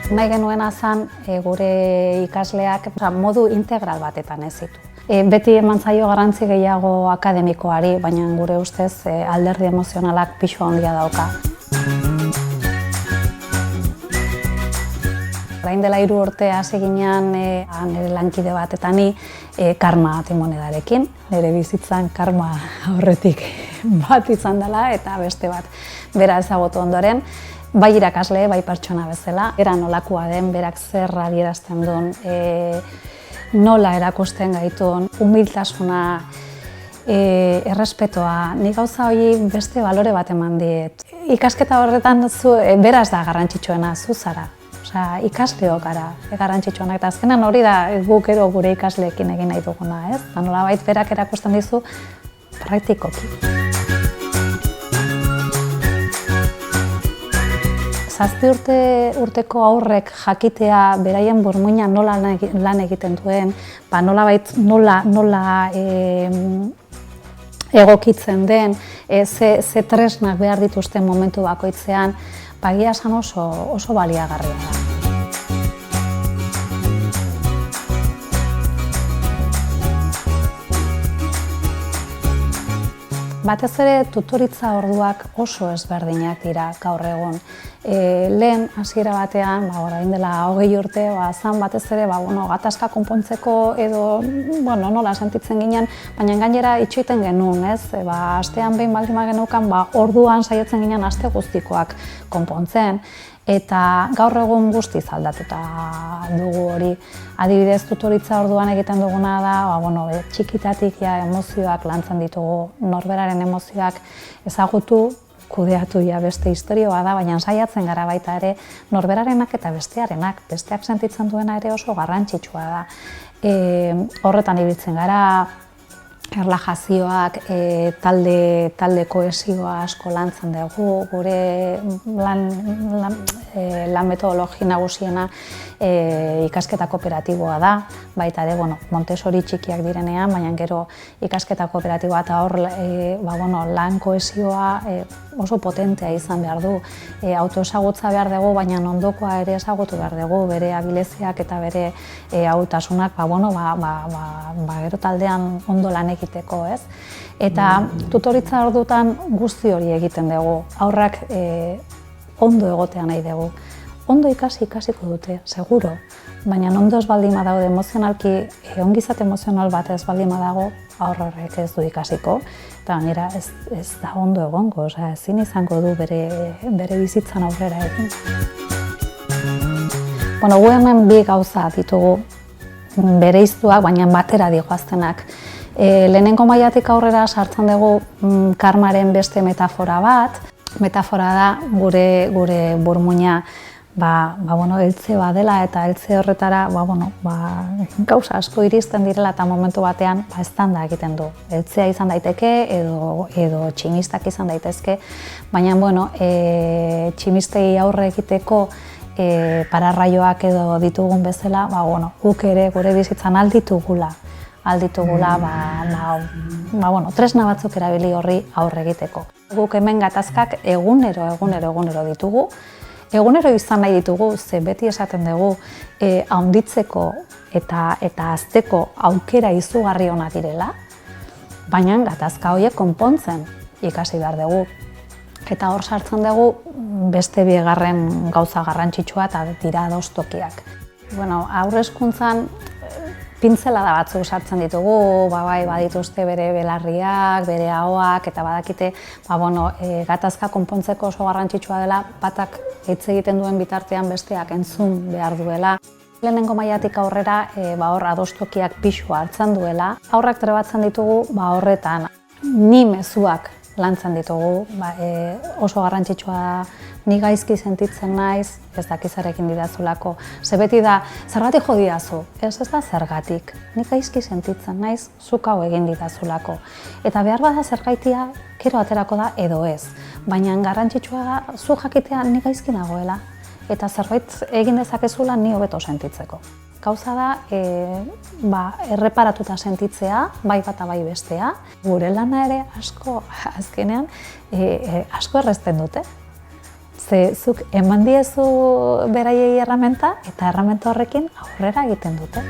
Nahi genuena zen gure ikasleak modu integral batetan hezitu. Beti eman zaio garrantzi gehiago akademikoari, baina gure ustez alderdi emozionalak pisu handia dauka. Orain dela 3 urte hasi ginean nire lankide bat eta ni karma timonedarekin. Nire bizitzan karma aurretik bat izan dela eta beste bat bera ezagutu ondoren. Bai irakasle, bai pertsona bezala, era nolakoa den, berak zer adierazten duen, nola erakusten gaitun, humiltasuna, errespetoa, nik gauza hori beste balore bat eman diet. Ikasketa horretan beraz da garrantzitsuena, zu zara. Osea, ikasleok gara, garrantzitsuenak, eta azkenan hori da guk ero gure ikasleekin egin nahi duguna, ez? Eta nolabait berak erakusten dizu praktikoki. 7 urteko aurrek jakitea beraien burmuina nola lan egiten duen, nolabait nola egokitzen den, ze tresnak behar dituzten momentu bakoitzean, egia esan oso baliagarria da. Batez ere tutoritza orduak oso ezberdinak dira gaur egun. Lehen hasiera batean, orain dela 20 urte, zan batez ere gatazka konpontzeko edo nola sentitzen ginen, baina gainera itxoiten genuen, ez? Astean behin baldin bageneukan, orduan saiatzen ginen aste guztikoak konpontzen. Eta gaur egun guztiz aldatuta dugu hori. Adibidez, tutoritza orduan egiten duguna da, txikitatik emozioak lantzen ditugu, norberaren emozioak ezagutu, kudeatu beste historioa da, baina saiatzen gara baita ere norberarenak eta bestearenak, besteak sentitzen duena ere oso garrantzitsua da. Horretan ibiltzen gara, erlajazioak, talde kohesioa asko lantzen dugu, gure lan metodologi nagusiena ikasketa kooperatiboa da, baita ere, Montessori txikiak direnean, baina gero ikasketa kooperatiboa eta hor lan kohesioa oso potentea izan behar du. Autoesagutza behar dugu, baina ondokoa ere ezagutu behar dugu, bere abileziak eta bere ahultasunak, gero taldean ondo lan egiteko, ez? Eta tutoritza ordutan guzti hori egiten dugu, aurrak ondo egotea nahi dugu. Ondo ikasiko dute, seguro, baina ondo ez baldin badaude emozionalki, ongizate emozional bat ez baldin badago, aurrek ez du ikasiko, eta gainera ez da ondo egongo, ezin izango du bere bizitzan aurrera egin. Gu hemen bi gauza ditugu bereiztuak, baina batera digoaztenak. Lehenengo mailatik aurrera sartzen dugu karmaren beste metafora bat. Metafora da gure burmuina heltze badela eta heltze horretara gauza asko iristen direla eta momentu batean eztanda egiten du. Heltzea izan daiteke edo tximistak izan daitezke, baina tximistei aurre egiteko pararraioak edo ditugun bezala, guk ere gure bizitzan alditugula, tresna batzuk erabili horri aurre egiteko. Guk hemen gatazkak egunero ditugu. Egunero izan nahi ditugu, ze beti esaten dugu, handitzeko eta hazteko aukera izugarri ona direla, baina gatazka horiek konpontzen ikasi behar dugu. Eta hor sartzen dugu beste bigarren gauza garrantzitsua eta dira adostokiak. Haur hezkuntzan pintzelada batzuk sartzen ditugu, badituzte bere belarriak, bere ahoak, eta badakite gatazka konpontzeko oso garrantzitsua dela, batak hitz egiten duen bitartean besteak entzun behar duela. Lehenengo mailatik aurrera hor adostokiak pisu hartzen duela. Aurrak trebatzen ditugu horretan, ni mezuak lantzen ditugu, oso garrantzitsua da, ni gaizki sentitzen naiz, ez dakizarekin didazulako. Ze beti da, zergatik jo didazu? Ez da zergatik, ni gaizki sentitzen naiz, zuk hau egin didazulako. Eta behar bada zergaitia, gero aterako da edo ez. Baina garrantzitsua da, zu jakitea ni gaizki nagoela. Eta zerbait egin dezakezula ni hobeto sentitzeko. Gauza da, erreparatuta sentitzea, bai bata bai bestea. Gure lana ere asko, azkenean, asko errezten dute. Ze zuk eman diezu beraiei erramenta eta erramenta horrekin aurrera egiten dute.